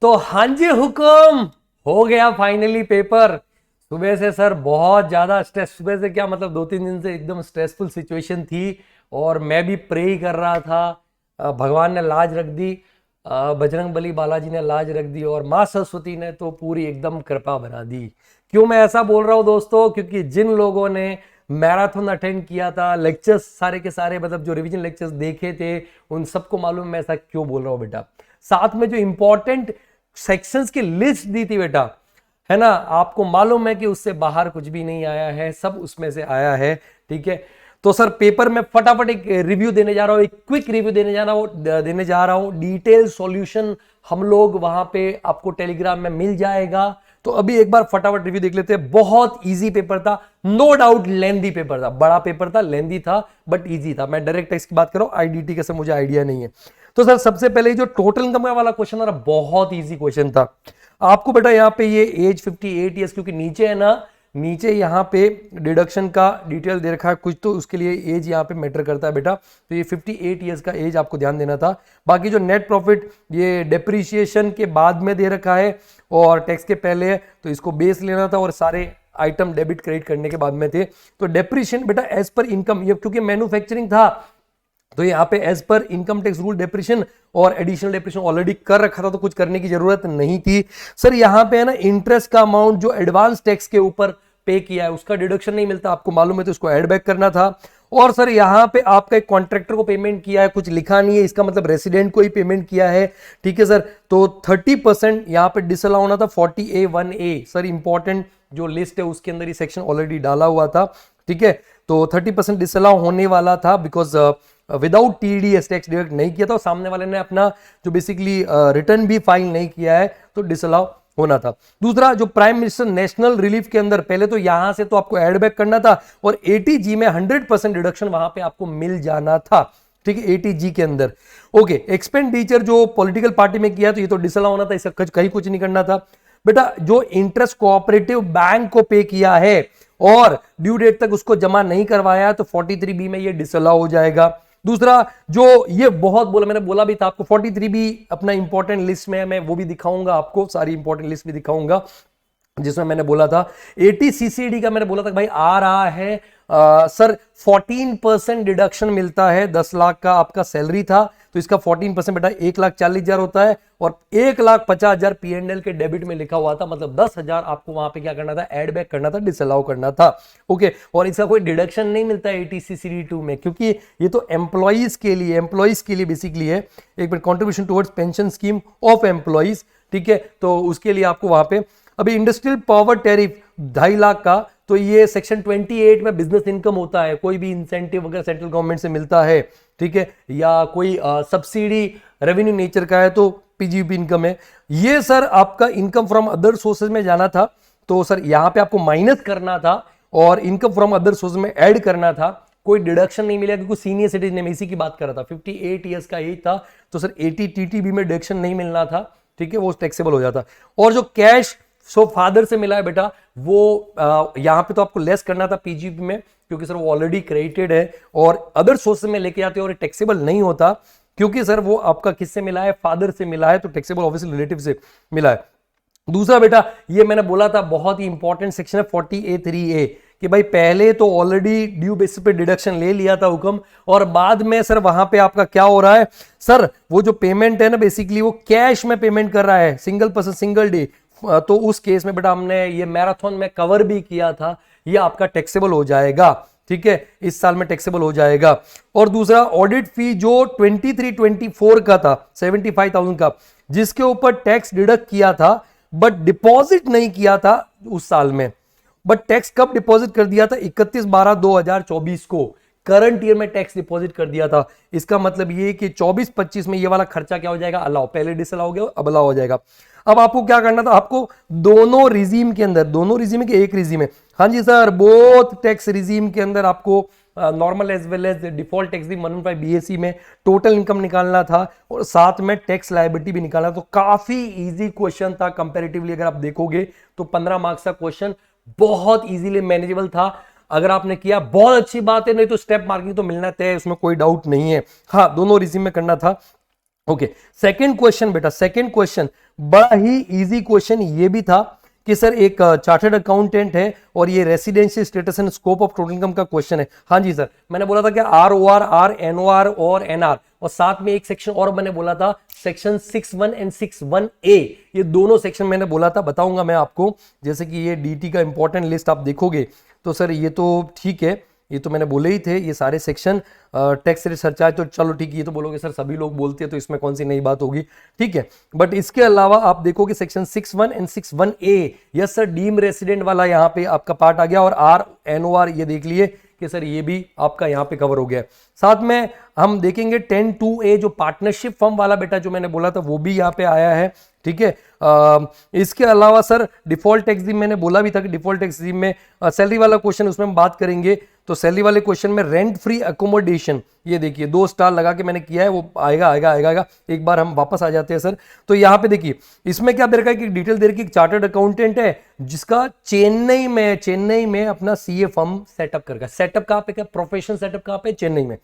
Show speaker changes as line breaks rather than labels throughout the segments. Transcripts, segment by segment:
तो हाँ जी हुकुम, हो गया फाइनली पेपर। सुबह से सर बहुत ज्यादा स्ट्रेस, सुबह से क्या मतलब 2-3 दिन से एकदम स्ट्रेसफुल सिचुएशन थी और मैं भी प्रे ही कर रहा था। भगवान ने लाज रख दी, बजरंग बली बालाजी ने लाज रख दी और माँ सरस्वती ने तो पूरी एकदम कृपा बना दी। क्यों मैं ऐसा बोल रहा हूँ दोस्तों? क्योंकि जिन लोगों ने मैराथन अटेंड किया था, लेक्चर्स सारे के सारे मतलब जो रिवीजन लेक्चर्स देखे थे, उन सबको मालूम मैं ऐसा क्यों बोल रहा हूँ बेटा। साथ में जो इंपॉर्टेंट सेक्शंस की लिस्ट दी थी बेटा, है ना, आपको मालूम है कि उससे बाहर कुछ भी नहीं आया है, सब उसमें से आया है। ठीक है, तो सर पेपर में फटाफट एक रिव्यू देने जा रहा हूं, एक क्विक रिव्यू देने जा रहा हूं। डिटेल सॉल्यूशन हम लोग वहां पे आपको टेलीग्राम में मिल जाएगा। तो अभी एक बार फटाफट रिव्यू देख लेते हैं। बहुत इजी पेपर था, नो डाउट लेंदी पेपर था, बड़ा पेपर था, लेंदी था, बट इजी था। मैं डायरेक्ट टेक्स्ट की बात कर रहा हूं, आईडीटी का मुझे आइडिया नहीं है। तो सर सबसे पहले जो टोटल इनकम वाला क्वेश्चन था, बहुत इजी क्वेश्चन था। आपको बेटा यहाँ पे ये एज 58 ईयर्स, क्योंकि नीचे है ना, नीचे यहाँ पे डिडक्शन का डिटेल दे रखा है कुछ, तो उसके लिए एज यहाँ पे मैटर करता है बेटा। तो ये 58 ईयर्स का एज आपको ध्यान देना था। बाकी जो नेट प्रॉफिट ये डेप्रीशिएशन के बाद में दे रखा है और टैक्स के पहले है, तो इसको बेस लेना था और सारे आइटम डेबिट क्रेडिट करने के बाद में थे। तो डेप्रीशिएशन बेटा एज पर इनकम, ये क्योंकि मैन्युफैक्चरिंग था तो यहाँ पे as per income tax rule depreciation और एडिशनल डेप्रिशिएशन ऑलरेडी कर रखा था, तो कुछ करने की जरूरत नहीं थी। सर यहाँ पे है ना, इंटरेस्ट का अमाउंट जो एडवांस टैक्स के ऊपर पे किया है उसका डिडक्शन नहीं मिलता, आपको मालूम है, तो इसको ऐड बैक करना था। और सर यहाँ पे आपका एक कॉन्ट्रैक्टर को पेमेंट किया है, कुछ लिखा नहीं है, इसका मतलब रेसिडेंट को ही पेमेंट किया है। ठीक है सर, तो 30% यहाँ पे डिसअलाउ होना था 40A1A। सर इंपॉर्टेंट जो लिस्ट है उसके अंदर ये सेक्शन ऑलरेडी डाला हुआ था। ठीक है, तो 30% डिसअलाउ होने वाला था because without TDS tax deduct नहीं किया था, और सामने वाले ने अपना जो बेसिकली रिटर्न भी फाइल नहीं किया है, तो डिसअलाउ होना था। दूसरा, जो प्राइम मिनिस्टर नेशनल रिलीफ के अंदर पहले तो यहां से तो आपको एड बैक करना था और 80G में 100% डिडक्शन वहां पे आपको मिल जाना था। ठीक है, 80G के अंदर। ओके, एक्सपेंडिचर जो पॉलिटिकल पार्टी में किया तो ये तो डिसअलाउ होना था, इसका कहीं कुछ नहीं करना था बेटा। जो इंटरेस्ट कोऑपरेटिव बैंक को पे किया है और ड्यू डेट तक उसको जमा नहीं करवाया तो 43B में ये डिसअलाउ हो जाएगा। दूसरा, जो ये बहुत बोला, मैंने बोला भी था आपको, 43B अपना इंपॉर्टेंट लिस्ट में है, मैं वो भी दिखाऊंगा आपको, सारी इंपॉर्टेंट लिस्ट भी दिखाऊंगा, जिसमें मैंने बोला था 80CCD का, मैंने बोला था भाई आ रहा है सर 14% डिडक्शन मिलता है। 10 लाख का आपका सैलरी था तो इसका 14% बेटा 1,40,000 होता है और 1,50,000 P&L के डेबिट में लिखा हुआ था, मतलब 10,000 आपको वहां पे क्या करना था, ऐड बैक करना था, डिसअलाउ करना था। ओके, और इसका कोई डिडक्शन नहीं मिलता है 80CCD2 में, क्योंकि ये तो एम्प्लॉइज के लिए बेसिकली है, एक minute, contribution towards pension scheme of employees. ठीक है, तो उसके लिए आपको वहां पे अभी इंडस्ट्रियल पावर टैरिफ 2.5 लाख का, तो ये सेक्शन 28 में बिजनेस इनकम होता है, कोई भी इंसेंटिव अगर सेंट्रल गवर्नमेंट से मिलता है, ठीक है, या कोई सब्सिडी रेवेन्यू नेचर का है तो पीजीपी इनकम है। ये सर आपका इनकम फ्रॉम अदर सोर्सेज में जाना था, तो सर यहां पे आपको माइनस करना था और इनकम फ्रॉम अदर सोर्सेज में ऐड करना था। कोई डिडक्शन नहीं मिलेगा क्योंकि सीनियर सिटीजन में इसी की बात कर रहा था, 58 ईयर्स का एज था, तो सर 80 टीटीबी में डिडक्शन नहीं मिलना था। ठीक है, वो टैक्सेबल हो जाता। और जो कैश सो फादर से मिला है बेटा, वो यहां पे तो आपको लेस करना था पीजीपी में, क्योंकि सर वो ऑलरेडी क्रेडिटेड है, और अदर सोर्स में लेके जाते हो और टैक्सेबल नहीं होता, क्योंकि सर वो आपका किससे मिला है, फादर से मिला है, तो टैक्सेबल ऑब्वियसली रिलेटिव से मिला है। दूसरा बेटा, ये मैंने बोला था बहुत ही इंपॉर्टेंट सेक्शन है 40A3A, कि भाई पहले तो ऑलरेडी ड्यू बेसिस पे डिडक्शन ले लिया था हुक्म, और बाद में सर वहां पे आपका क्या हो रहा है, सर वो जो पेमेंट है ना बेसिकली वो कैश में पेमेंट कर रहा है, सिंगल पर्सन सिंगल डे, तो उस केस में बेटा हमने ये मैराथन में कवर भी किया था, ये आपका टैक्सेबल हो जाएगा। ठीक है, इस साल में टैक्सेबल हो जाएगा। और दूसरा, ऑडिट फी जो 23-24 का था 75,000 का, जिसके ऊपर टैक्स डिडक्ट किया था बट डिपॉजिट नहीं किया था उस साल में, बट टैक्स कब डिपॉजिट कर दिया था, 31/12/2024 को करंट ईयर में टैक्स डिपॉजिट कर दिया था। इसका मतलब ये कि 24-25 में ये वाला खर्चा क्या हो जाएगा, अलाउ, पहले डिसअलाउ हो गया, अब अलाउ हो जाएगा। अब आपको क्या करना था, आपको दोनों रिजीम के अंदर, दोनों रिजीम के एक रिजीम है, हाँ जी सर, बोथ टैक्स रिजीम के अंदर आपको normal as well as default tax भी 115 बीएससी में टोटल इनकम निकालना था और साथ में टैक्स लायबिलिटी भी निकालना। तो काफी इजी क्वेश्चन था कंपैरेटिवली, अगर आप देखोगे तो 15 मार्क्स का क्वेश्चन बहुत इजीली मैनेजेबल था। अगर आपने किया बहुत अच्छी बात है, नहीं तो स्टेप मार्किंग तो मिलना तय है, उसमें कोई डाउट नहीं है। हाँ, दोनों रिजीम में करना था। ओके, सेकंड क्वेश्चन बेटा, सेकंड क्वेश्चन बड़ा ही इजी क्वेश्चन ये भी था कि सर एक चार्टर्ड अकाउंटेंट है और ये residential status and scope of total income का क्वेश्चन है। हाँ जी सर, मैंने बोला था कि ROR, RNOR और NR, और साथ में एक सेक्शन और मैंने बोला था सेक्शन 61 एंड 61A, ये दोनों सेक्शन मैंने बोला था, बताऊंगा मैं आपको। जैसे कि ये DT का इंपॉर्टेंट लिस्ट आप देखोगे तो सर ये तो ठीक है, ये तो मैंने बोले ही थे, ये सारे सेक्शन टैक्स रेट सरचार्ज, तो चलो ठीक है, ये तो बोलोगे सर सभी लोग बोलते हैं तो इसमें कौन सी नई बात होगी, ठीक है। बट इसके अलावा आप देखोगे section 61 and 61A, yes sir, deem resident वाला यहाँ पे आपका पार्ट आ गया, और RNOR ये देख लिए कि सर ये भी आपका यहाँ पे कवर हो गया। साथ में हम देखेंगे 10(2)A जो पार्टनरशिप फर्म वाला बेटा जो मैंने बोला था वो भी यहाँ पे आया है, ठीक है। इसके अलावा सर डिफॉल्ट टैक्स रिजीम मैंने बोला भी था कि डिफॉल्ट टैक्स रिजीम में सैलरी वाला क्वेश्चन, उसमें हम बात करेंगे। तो सैलरी वाले क्वेश्चन में रेंट फ्री अकोमोडेशन, ये देखिए 2 स्टार लगा के मैंने किया है, वो आएगा आएगा आएगा आएगा। एक बार हम वापस आ जाते हैं सर, तो यहाँ पे देखिए इसमें क्या दे रखा है कि डिटेल दे रखी है, चार्टर्ड अकाउंटेंट है जिसका चेन्नई में अपना CA फर्म सेटअप कर रखा है। सेटअप कहाँ पे, क्या प्रोफेशन सेटअप कहाँ पे, चेन्नई में।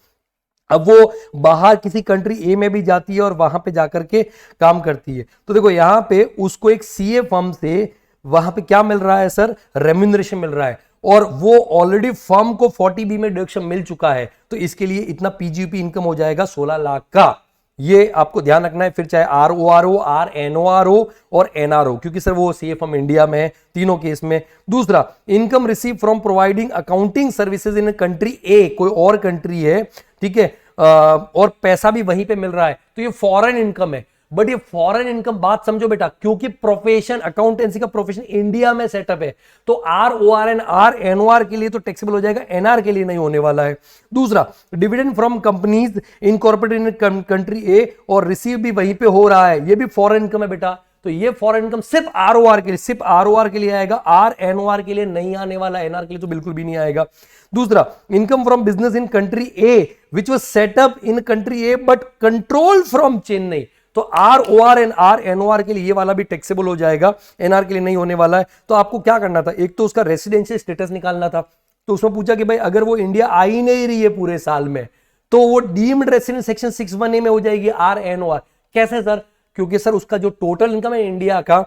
अब वो बाहर किसी कंट्री ए में भी जाती है और वहां पे जाकर के काम करती है, तो देखो यहाँ पे उसको एक CA फर्म से वहां पे क्या मिल रहा है सर, रेम्यूनरेशन मिल रहा है, और वो ऑलरेडी फर्म को 40B में डिडक्शन मिल चुका है, तो इसके लिए इतना PGP इनकम हो जाएगा 16 लाख का। ये आपको ध्यान रखना है, फिर चाहे ROR, RNOR और NR, क्योंकि सर वो CA फर्म इंडिया में है तीनों केस में। दूसरा, income receive from providing accounting services in country A, कोई और कंट्री है, ठीक है, और पैसा भी वहीं पे मिल रहा है, तो ये फॉरेन इनकम है। बट ये फॉरेन इनकम बात समझो बेटा, क्योंकि प्रोफेशन अकाउंटेंसी का प्रोफेशन इंडिया में सेटअप है, तो ROR एंड RNOR के लिए तो टैक्सेबल हो जाएगा, NR के लिए नहीं होने वाला है। दूसरा, dividend from companies incorporated in country A, और रिसीव भी वहीं पे हो रहा है, ये भी फॉरेन इनकम है बेटा। तो ये फॉरेन इनकम सिर्फ ROR के लिए आएगा, RNOR के लिए नहीं आने वाला, NR के लिए तो बिल्कुल भी नहीं आएगा। दूसरा, income from business in country A which was setup in country A but control from Chennai, तो ROR एंड RNOR के लिए ये वाला भी टैक्सेबल हो जाएगा, NR के लिए नहीं होने वाला है। तो आपको क्या करना था, एक तो उसका रेसिडेंशियल स्टेटस निकालना था, तो उसमें पूछा कि भाई अगर वो इंडिया आ ही नहीं रही है पूरे साल में, तो वो डीम्ड रेसिडेंट सेक्शन 61A में हो जाएगी RNOR। कैसे सर, क्योंकि सर उसका जो टोटल इनकम है इंडिया का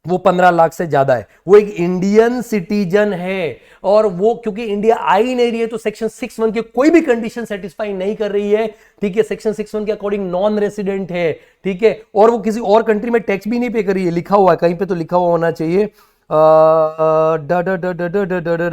वो 15 लाख से ज्यादा है, वो एक इंडियन सिटीजन है, और वो क्योंकि इंडिया आ ही नहीं रही है तो सेक्शन 61 की कोई भी कंडीशन सेटिस्फाई नहीं कर रही है, ठीक है। सेक्शन 61 के अकॉर्डिंग नॉन रेसिडेंट है, ठीक है, और वो किसी और कंट्री में टैक्स भी नहीं पे कर रही है, लिखा हुआ है कहीं पे, तो लिखा हुआ होना चाहिए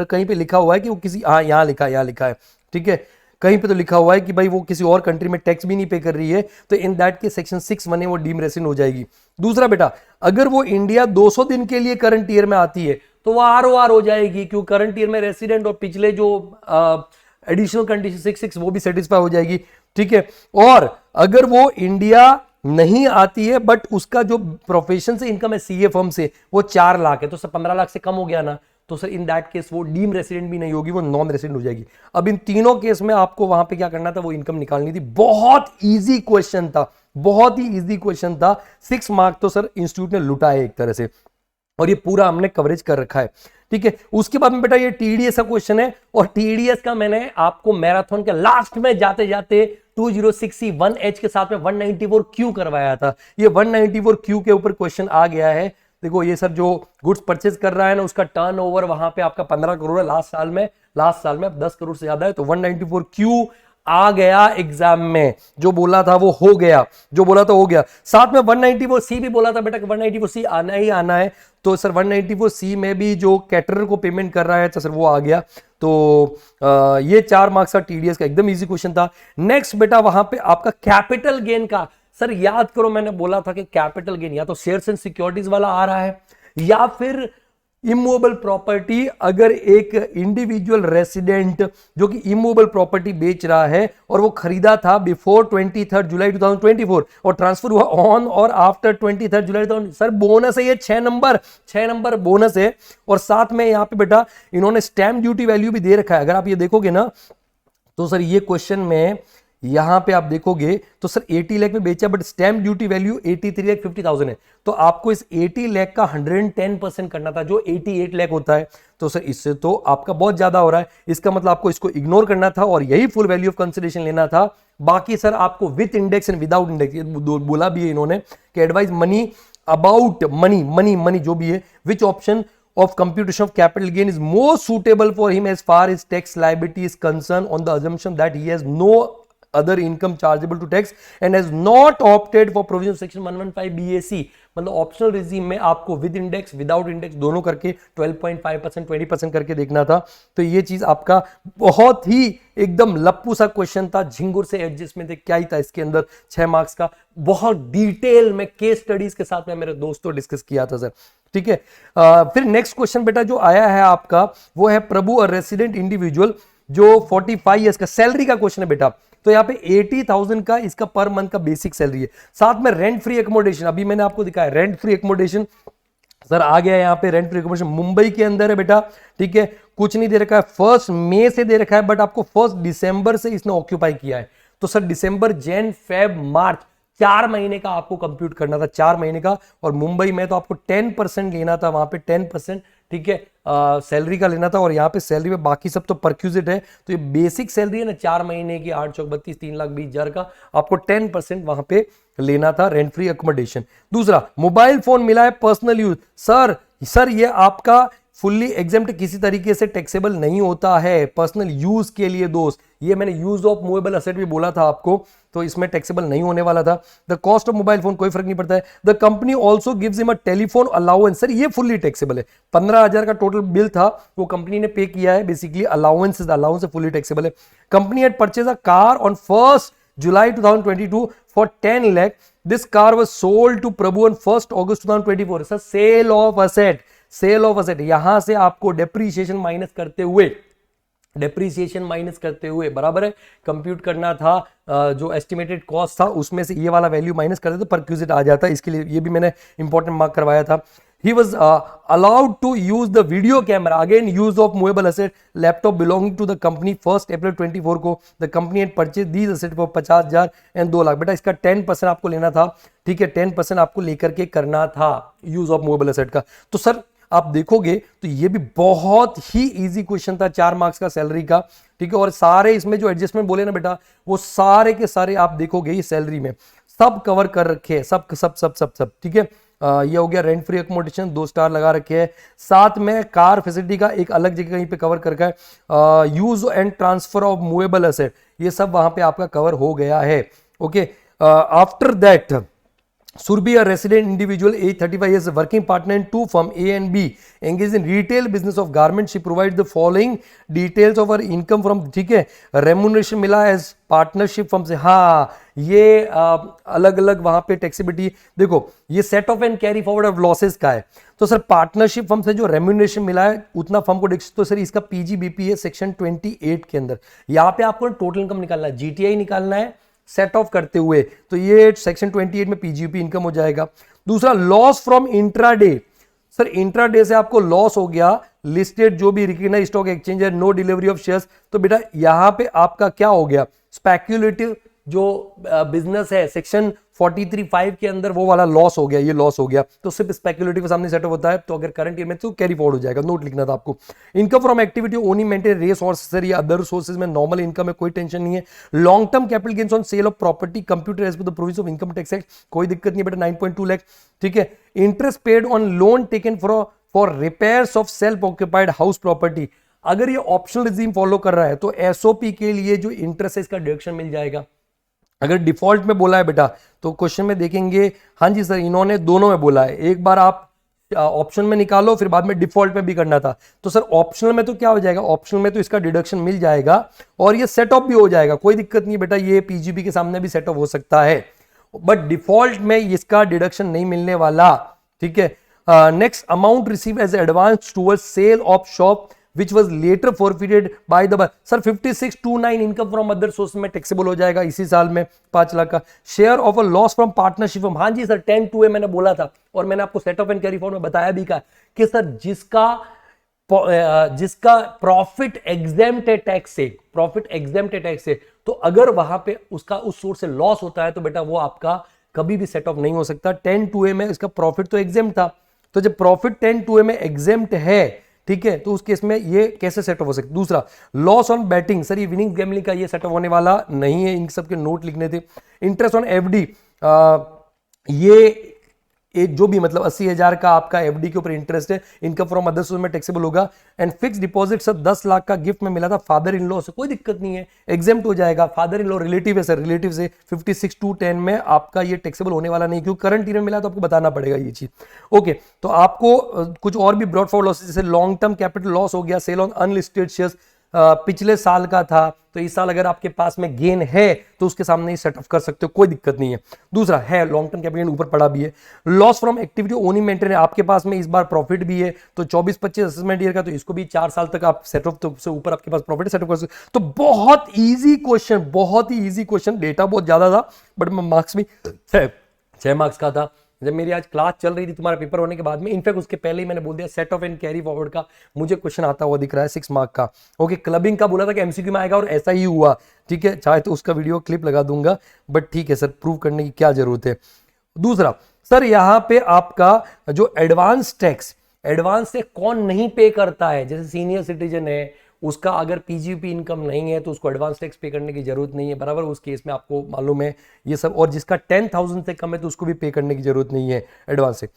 कहीं पे लिखा हुआ है कि वो किसी, हाँ यहाँ लिखा है, ठीक है, कहीं पे तो लिखा हुआ है कि भाई वो किसी और कंट्री में टैक्स भी नहीं पे कर रही है, तो इन दैट के सेक्शन 61 है वो डीम रेसिडेंट हो जाएगी। दूसरा बेटा, अगर वो इंडिया 200 दिन के लिए करंट ईयर में आती है तो वो ROR हो जाएगी, क्यों करंट ईयर में रेसिडेंट और पिछले जो एडिशनल कंडीशन 66 वो भी सेटिस्फाई हो जाएगी, ठीक है। और अगर वो इंडिया नहीं आती है बट उसका जो प्रोफेशन से इनकम है CA फर्म से वो 4 लाख है, तो सर 15 लाख से कम हो गया ना, तो सर इन दैट केस वो डीम रेसिडेंट भी नहीं होगी, वो नॉन रेसिडेंट हो जाएगी। अब इन तीनों केस में आपको वहां पे क्या करना था, वो इनकम निकालनी थी। बहुत इजी क्वेश्चन था, बहुत ही इजी क्वेश्चन था। 6 मार्क तो सर इंस्टीट्यूट ने लुटा है एक तरह से, और ये पूरा हमने कवरेज कर रखा है, ठीक है। उसके बाद में बेटा ये TDS का क्वेश्चन है, और TDS का मैंने आपको मैराथन के लास्ट में जाते जाते 206C1H के साथ में 194Q करवाया था। ये 194Q के ऊपर क्वेश्चन आ गया है। देखो ये सर जो गुड्स परचेज कर रहा है ना, उसका टर्नओवर वहां पे आपका 15 करोड़ है लास्ट साल में अब 10 करोड़ से ज्यादा है, तो 194Q आ गया एग्जाम में, जो बोला था वो हो गया, जो बोला था हो गया। साथ में 194C भी बोला था बेटा कि 194C आना ही आना है, तो सर 194C में भी जो कैटरर को पेमेंट कर रहा है तो सर वो आ गया। तो ये 4 मार्क्स का TDS का एकदम इजी क्वेश्चन था। नेक्स्ट बेटा वहां पे आपका कैपिटल गेन का, सर याद करो मैंने बोला था कि कैपिटल गेन या तो शेयर्स एंड सिक्योरिटीज वाला आ रहा है, या फिर इमूवेबल प्रॉपर्टी। अगर एक इंडिविजुअल रेसिडेंट जो कि इमूवेबल प्रॉपर्टी बेच रहा है और वो खरीदा था बिफोर 23 जुलाई 2024 और ट्रांसफर हुआ ऑन और आफ्टर 23 जुलाई 2024, सर बोनस है ये 6 नंबर बोनस है। और साथ में यहाँ पे बेटा इन्होंने स्टैम्प ड्यूटी वैल्यू भी दे रखा है। अगर आप ये देखोगे ना तो सर ये क्वेश्चन में यहां पे आप देखोगे तो सर 80 लाख में बेचा, बट स्टैंप ड्यूटी वैल्यू 83,50,000 है, तो आपको इस 80 लाख का 110% करना था, जो 88 लाख होता है। तो सर इससे तो आपका बहुत ज्यादा हो रहा है, इसका मतलब आपको इसको इग्नोर करना था और यही फुल वैल्यू ऑफ कंसिडरेशन लेना था। बाकी सर आपको with index and without index बोला भी है इन्होंने कि एडवाइस मनी अबाउट मनी जो भी है, which option of computation of capital gain is more suitable for him as far as tax liability is concerned on the assumption that he has no other income chargeable to tax and has not opted for provision of section 115 BAC। मतलब optional regime में आपको with index without index दोनों करके 12.5% 20% करके देखना था। तो ये चीज आपका बहुत ही एकदम लप्पू सा क्वेश्चन था, झिंगुर से एडजस्टमेंट थे, क्या ही था इसके अंदर 6 मार्क्स का, बहुत डिटेल में केस स्टडीज के साथ में मेरे दोस्तों डिस्कस किया था सर। ठीक है, फिर नेक्स्ट क्वेश्चन बेटा जो आया है आपका वो है प्रभु और रेसिडेंट इंडिविजुअल, जो 45 ईयर्स का सैलरी का क्वेश्चन है बेटा। तो यहाँ पे 80,000 का इसका पर मंथ का बेसिक सैलरी है, साथ में रेंट फ्री एकोमोडेशन, अभी मैंने आपको दिखाया रेंट फ्री एकोमोडेशन सर आ गया यहाँ पे। रेंट फ्री एकोमोडेशन मुंबई के अंदर है बेटा, ठीक है, कुछ नहीं दे रखा है, 1 मई से दे रखा है, बट आपको 1 दिसंबर से इसने ऑक्यूपाई किया है। तो सर दिसंबर, जैन, फेब, मार्च 4 महीने का आपको कंप्यूट करना था, 4 महीने का, और मुंबई में तो आपको 10% लेना था, वहां पे 10%, ठीक है, सैलरी का लेना था, और यहाँ पे सैलरी में बाकी सब तो परक्यूजिट है। तो ये बेसिक सैलरी है ना 4 महीने की 8 चौक 32 3,20,000 का, आपको 10% वहां पे लेना था रेंट फ्री अकोमोडेशन। दूसरा, मोबाइल फोन मिला है पर्सनल यूज, सर ये आपका फुल्ली एग्जेम्प्ट किसी तरीके से टैक्सेबल नहीं होता है पर्सनल यूज के लिए दोस्त, ये मैंने यूज ऑफ मूवेबल असेट भी बोला था आपको, तो इसमें टैक्सेबल नहीं होने वाला था। The cost of mobile phone कोई फर्क नहीं पड़ता है। The company also gives him a telephone allowance, sir ये फुल्ली टैक्सेबल है, 15,000 का टोटल बिल था, वो कंपनी ने पे किया है, बेसिकली अलाउंस फुल्ली टैक्सेबल है। Company had purchase a car on 1 July 2022 for 10 lakh, this car was sold to Prabhu on 1 August 2024। Sir sale of asset, यहां से आपको डेप्रीशिएशन माइनस करते हुए बराबर है कंप्यूट करना था, जो एस्टिमेटेड कॉस्ट था उसमें से ये वाला वैल्यू माइनस करते तो परक्यूजिट आ जाता, इसके लिए ये भी मैंने इंपॉर्टेंट मार्क करवाया था। He was allowed to use the video camera, again use of movable asset, laptop belonging to the company 1 April 24 को the company had purchased these assets for 50,000 and 2 lakh. बेटा इसका 10% आपको लेना था, ठीक है, 10% आपको लेकर के करना था यूज ऑफ मूवेबल एसेट का। तो सर आप देखोगे तो ये भी बहुत ही इजी क्वेश्चन था, 4 मार्क्स का सैलरी का, ठीक है, और सारे इसमें जो एडजस्टमेंट बोले ना बेटा, वो सारे के सारे आप देखोगे ये सैलरी में सब कवर कर रखे हैं, सब, ठीक है। ये हो गया रेंट फ्री एकोमोडेशन, 2 स्टार लगा रखे हैं, साथ में कार फैसिलिटी का एक अलग जगह कहीं पे कवर कर रखा है, use and transfer of movable asset, ये सब वहां पे आपका कवर हो गया है। Okay, after that Surbi, a resident individual, age 35 years, working partner in 2 firm A and B, engaged in retail business of garment. She provides the following details of her income from, ठीक है, remuneration मिला as partnership firm से, हाँ ये अलग अलग वहां पे टैक्सेबिलिटी देखो, ये set of and carry forward of losses का है। तो सर पार्टनरशिप फर्म से जो रेम्यूनरेशन मिला है उतना फर्म को, तो सर इसका पीजीबीपी है सेक्शन 28 के अंदर, यहाँ पे आपको टोटल इनकम निकालना है, जीटीआई निकालना है सेट ऑफ करते हुए, तो ये सेक्शन 28 में पीजीपी इनकम हो जाएगा। दूसरा, loss from intraday, sir intraday से आपको लॉस हो गया, लिस्टेड जो भी रिकग्नाइज्ड स्टॉक एक्सचेंज है, नो डिलीवरी ऑफ शेयर्स, तो बेटा यहां पे आपका क्या हो गया, स्पेक्युलेटिव जो बिजनेस है सेक्शन 43(5) के अंदर वो वाला लॉस हो गया, ये लॉस हो गया, तो सिर्फ स्पेक्युलेटिव के सामने सेटअप होता है, तो अगर करंट ईयर में तो कैरी फॉरवर्ड हो जाएगा, नोट लिखना था आपको। Income from activity only maintain race और सर ये अदर सोर्सेज में नॉर्मल इनकम है, कोई टेंशन नहीं है। Long term capital gains on sale of property computer as per the provision of income tax act, कोई दिक्कत नहीं बेटा, 9.2 लाख, ठीक है। Interest paid on loan taken for repairs of self occupied house property, अगर ये ऑप्शनल रिजीम फॉलो कर रहा है तो एसओपी के लिए जो इंटरेस्ट है इसका डिडक्शन मिल जाएगा। अगर डिफॉल्ट में बोला है बेटा तो क्वेश्चन में देखेंगे, हाँ जी सर इन्होंने दोनों में बोला है, एक बार आप ऑप्शन में निकालो फिर बाद में डिफॉल्ट में भी करना था, तो सर ऑप्शनल में तो क्या हो जाएगा, ऑप्शनल में तो इसका डिडक्शन मिल जाएगा और ये सेट ऑफ भी हो जाएगा, कोई दिक्कत नहीं बेटा, ये पीजीबी के सामने भी सेट ऑफ हो सकता है, बट डिफॉल्ट में इसका डिडक्शन नहीं मिलने वाला, ठीक है। Next, amount receive as advance towards sale of shop which was later forfeited by the sir 5629 income from other source में टैक्सेबल हो जाएगा इसी साल में 5 लाख का। Share of a loss from partnership, हाँ जी सर 10(2) मैंने बोला था और मैंने आपको set of and carry forward में बताया भी का कि सर जिसका जिसका प्रॉफिट एग्जेम्प्ट है टैक्स से, प्रॉफिट एग्जेम्प्ट है टैक्स से, तो अगर वहां पे उसका उस सोर्स से लॉस होता है तो बेटा वो आपका कभी भी सेट ऑफ नहीं हो सकता। 10(2A) में इसका प्रॉफिट तो एग्जेम्प्ट था, तो जब प्रॉफिट 10(2A) में एग्जेम्प्ट है, ठीक है, तो उस केस में ये कैसे सेट ऑफ हो सकता है। दूसरा, लॉस ऑन बैटिंग, सर ये विनिंग गैम्बलिंग का ये सेट ऑफ होने वाला नहीं है, इन सब के नोट लिखने थे। इंटरेस्ट ऑन एफडी, ये जो भी मतलब 80,000 का आपका एफडी के ऊपर इंटरेस्ट है, इनकम फ्रॉम अदर सोर्स में टैक्सेबल होगा। And fix deposit sir 10 lakh का गिफ्ट में मिला था फादर इन लॉ से, कोई दिक्कत नहीं है, एग्जेम्प्ट हो जाएगा। फादर इन लॉ रिलेटिव है सर, रिलेटिव से 56(2)(10) में आपका ये टैक्सेबल होने वाला नहीं, क्योंकि करंट ईयर में मिला तो आपको बताना पड़ेगा ये चीज। ओके, तो आपको कुछ और भी ब्रॉड फॉरवर्ड लॉसेस, जैसे लॉन्ग टर्म कैपिटल लॉस हो गया, सेल ऑन अनलिस्टेड शेयर्स पिछले साल का था, तो इस साल अगर आपके पास में गेन है तो उसके सामने ही सेट ऑफ कर सकते हो, कोई दिक्कत नहीं है। दूसरा है लॉन्ग टर्म कैपिटल ऊपर पड़ा भी है। Loss from activity only maintain, आपके पास में इस बार प्रॉफिट भी है, तो 24-25 असेसमेंट ईयर का, तो इसको भी 4 साल तक आप सेट ऑफ, तो से ऊपर आपके पास प्रॉफिट सेट ऑफ कर सकते। तो बहुत इजी क्वेश्चन, बहुत ही इजी क्वेश्चन, डेटा बहुत ज्यादा था बट मार्क्स भी 6 मार्क्स का था। जब मेरी आज क्लास चल रही थी तुम्हारा पेपर होने के बाद में, इनफैक्ट उसके पहले ही मैंने बोल दिया set of and carry forward का मुझे क्वेश्चन आता हुआ दिख रहा है 6 मार्क का। ओके, क्लबिंग का बोला था कि एमसीक्यू में आएगा और ऐसा ही हुआ, ठीक है, चाहे तो उसका वीडियो क्लिप लगा दूंगा, बट ठीक है सर, प्रूव करने की क्या जरूरत है। दूसरा सर, यहां पे आपका जो एडवांस टैक्स कौन नहीं पे करता है, जैसे सीनियर सिटीजन है, उसका अगर पीजीपी इनकम नहीं है तो उसको एडवांस टैक्स पे करने की जरूरत नहीं है, बराबर, उस केस में आपको मालूम है ये सब। और जिसका 10,000 से कम है तो उसको भी पे करने की जरूरत नहीं है एडवांस से।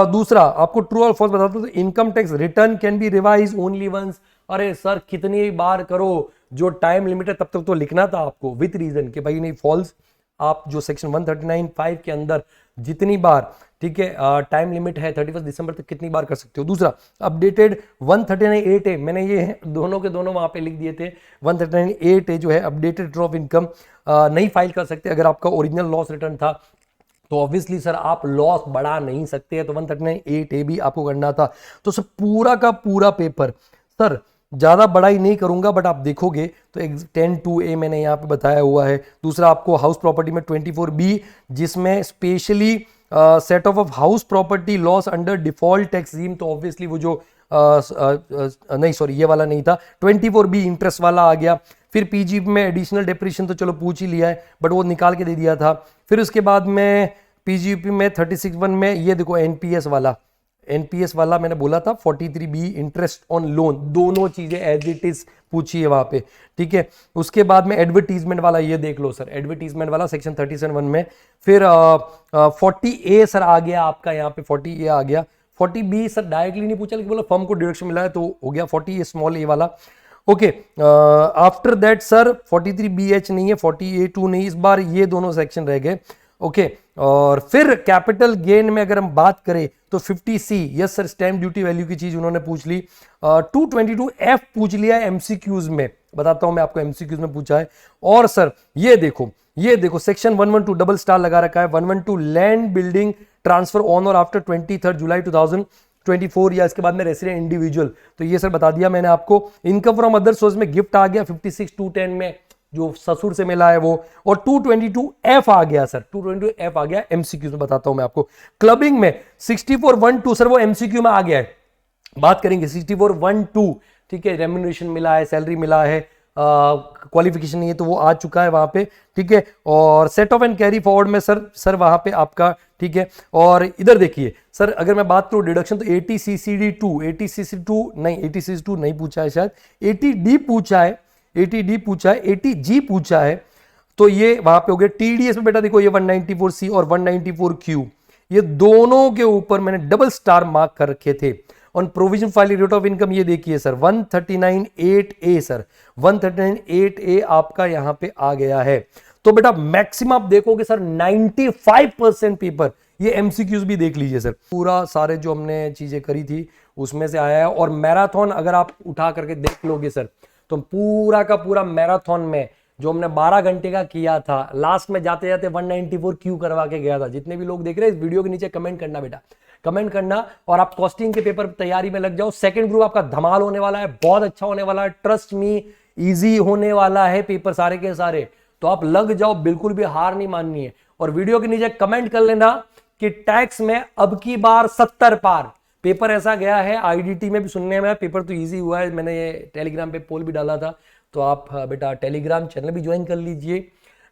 दूसरा, आपको ट्रू और फॉल्स बताता हूं, तो income tax return can be revise only once. अरे सर, कितनी बार करो, जो टाइम लिमिट है तब तक तो लिखना था आपको विथ रीजन कि भाई नहीं, फॉल्स आप जो सेक्शन 139(5) के अंदर जितनी बार, ठीक है, टाइम लिमिट है 31 दिसंबर तक, कितनी बार कर सकते हो। दूसरा, अपडेटेड 139(8)A, मैंने ये दोनों के दोनों वहां पे लिख दिए थे, 139(8)A जो है अपडेटेड रिटर्न ऑफ इनकम नहीं फाइल कर सकते अगर आपका ओरिजिनल लॉस रिटर्न था, तो ऑब्वियसली सर आप लॉस बढ़ा नहीं सकते हैं, तो 139(8)A भी आपको करना था। तो सर पूरा का पूरा पेपर, सर ज्यादा बड़ा ही नहीं करूंगा बट आप देखोगे तो 10(2)A मैंने यहाँ पे बताया हुआ है। दूसरा, आपको हाउस प्रॉपर्टी में 24B, जिसमें specially set of house property loss under default tax regime, तो ऑब्वियसली वो जो नहीं सॉरी ये वाला नहीं था, 24B इंटरेस्ट वाला आ गया। फिर पीजीपी में एडिशनल डेप्रिसिएशन तो चलो पूछ ही लिया है बट वो निकाल के दे दिया था। फिर उसके बाद में पीजीपी में 36(1) में ये देखो एनपीएस वाला मैंने बोला था, 43B इंटरेस्ट ऑन लोन, दोनों चीजें एज इट इज पूछी है वहां पे, ठीक है। उसके बाद में एडवर्टीजमेंट वाला ये देख लो सर, एडवर्टीजमेंट वाला सेक्शन 37(1) में। फिर 40A सर आ गया आपका, यहाँ पे 40A आ गया। 40B सर डायरेक्टली नहीं पूछा, लेकिन बोला फर्म को डिडक्शन मिला है तो हो गया 40A स्मॉल ए वाला। Okay, after that sir 43BH नहीं है, 40A2 नहीं, इस बार ये दोनों सेक्शन रह गए। ओके, और फिर कैपिटल गेन में अगर हम बात करें तो 50C, yes sir, stamp duty value की चीज उन्होंने पूछ ली। 222F पूछ लिया है एमसीक्यूज में, बताता हूं मैं आपको, एमसीक्यूज में पूछा है। और सर ये देखो सेक्शन 112 डबल स्टार लगा रखा है, 112 लैंड बिल्डिंग ट्रांसफर ऑन और आफ्टर 23 जुलाई 2024 या इसके बाद में रेसिडेंट इंडिविजुअल, तो ये सर बता दिया मैंने आपको। इनकम फ्रॉम अदर सोर्स में गिफ्ट आ गया 56(2)(10) में, जो ससुर से मिला है वो। और 222F आ गया सर, 222F आ गया एमसीक्यू में, बताता हूं मैं आपको। क्लबिंग में 6412 सर वो एमसीक्यू में आ गया है, बात करेंगे 6412, ठीक है, रेम्यूनरेशन मिला है, सैलरी मिला है, क्वालिफिकेशन नहीं है तो वो आ चुका है वहां पे, ठीक है। और set of and carry forward में सर वहां पे आपका, ठीक है। और इधर देखिए सर, अगर मैं बात करूं डिडक्शन, तो 80CCD2 नहीं पूछा है शायद, 80D पूछा है, 80G पूछा है, तो ये वहां पे हो गया। टीडीएस में बेटा देखो ये 194C और 194Q, ये दोनों के ऊपर मैंने डबल स्टार मार्क कर रखे थे। On provision file rate of income ये देखिए सर 139(8)A सर, 139(8)A आपका यहां पे आ गया है। तो बेटा मैक्सिमम आप देखोगे सर 95% पेपर, ये एमसीक्यूज भी देख लीजिए सर, पूरा सारे जो हमने चीजें करी थी उसमें से आया है। और मैराथन अगर आप उठा करके देख लोगे सर, तो पूरा का पूरा मैराथन में जो हमने 12 घंटे का किया था, लास्ट में जाते जाते 194Q करवा के गया था। जितने भी लोग देख रहे हैं इस वीडियो के नीचे कमेंट करना बेटा, कमेंट करना, और आप कॉस्टिंग के पेपर तैयारी में लग जाओ। सेकंड ग्रुप आपका धमाल होने वाला है, बहुत अच्छा होने वाला है, ट्रस्ट मी, इजी होने वाला है पेपर सारे के सारे, तो आप लग जाओ, बिल्कुल भी हार नहीं माननी है। और वीडियो के नीचे कमेंट कर लेना कि टैक्स में अब की बार 70 पार, पेपर ऐसा गया है, आईडीटी में भी सुनने में पेपर तो इजी हुआ है, मैंने ये टेलीग्राम पे पोल भी डाला था, तो आप बेटा टेलीग्राम चैनल भी ज्वाइन कर लीजिए,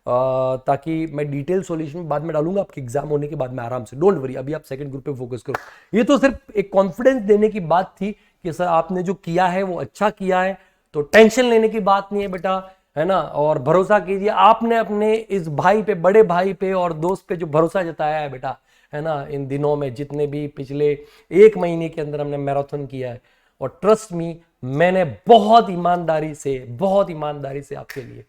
ताकि मैं डिटेल सॉल्यूशन बाद में डालूंगा आपके एग्जाम होने के बाद में आराम से, डोंट वरी, अभी आप सेकंड ग्रुप पे फोकस करो। ये तो सिर्फ एक कॉन्फिडेंस देने की बात थी कि सर आपने जो किया है वो अच्छा किया है, तो टेंशन लेने की बात नहीं है बेटा, है ना। और भरोसा कीजिए, आपने अपने इस भाई पे, बड़े भाई पे और दोस्त पे जो भरोसा जताया है बेटा, है ना, इन दिनों में जितने भी पिछले 1 महीने के अंदर हमने मैराथन किया है, और ट्रस्ट मी मैंने बहुत ईमानदारी से आपके लिए,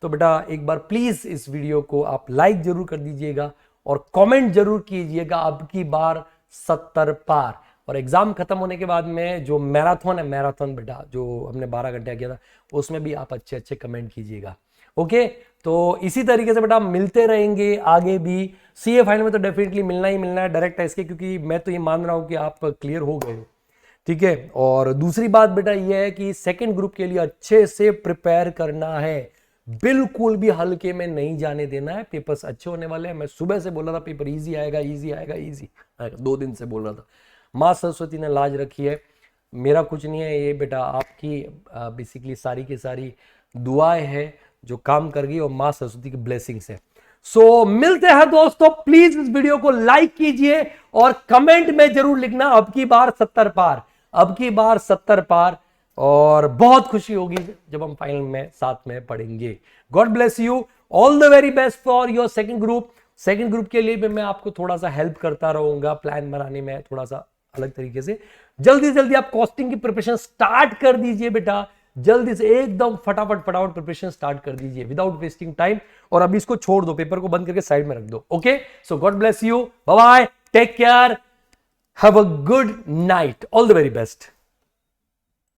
तो बेटा एक बार प्लीज इस वीडियो को आप लाइक जरूर कर दीजिएगा और कमेंट जरूर कीजिएगा अब की बार 70 पार। और एग्जाम खत्म होने के बाद में जो मैराथन है, मैराथन बेटा जो हमने 12 घंटे किया था, उसमें भी आप अच्छे अच्छे कमेंट कीजिएगा। ओके, तो इसी तरीके से बेटा मिलते रहेंगे आगे भी। सीए फाइनल में तो डेफिनेटली मिलना ही मिलना है डायरेक्ट इसके, क्योंकि मैं तो ये मान रहा हूं कि आप क्लियर हो गए हो, ठीक है। और दूसरी बात बेटा ये है कि सेकंड ग्रुप के लिए अच्छे से प्रिपेयर करना है, बिल्कुल भी हल्के में नहीं जाने देना है, पेपर्स अच्छे होने वाले हैं। मैं सुबह से बोल रहा था पेपर इजी आएगा, इजी आएगा, इजी आएगा, 2 दिन से बोल रहा था। माँ सरस्वती ने लाज रखी है, मेरा कुछ नहीं है, ये बेटा आपकी बेसिकली सारी की सारी दुआएं हैं जो काम कर गई, और माँ सरस्वती की ब्लेसिंग्स है। सो मिलते हैं दोस्तों, प्लीज इस वीडियो को लाइक कीजिए और कमेंट में जरूर लिखना अब की बार 70 पार, अब की बार 70 पार, और बहुत खुशी होगी जब हम फाइनल में साथ में पढ़ेंगे। God bless you, all the very best for your second group. Second group के लिए भी मैं आपको थोड़ा सा हेल्प करता रहूंगा, प्लान बनाने में थोड़ा सा अलग तरीके से। जल्दी जल्दी आप कॉस्टिंग की प्रिपरेशन स्टार्ट कर दीजिए बेटा, जल्दी से एकदम फटाफट प्रिपरेशन स्टार्ट कर दीजिए विदाउट वेस्टिंग टाइम। और अभी इसको छोड़ दो, पेपर को बंद करके साइड में रख दो। Okay, so God bless you, bye bye, take care, have a good night, all the very best.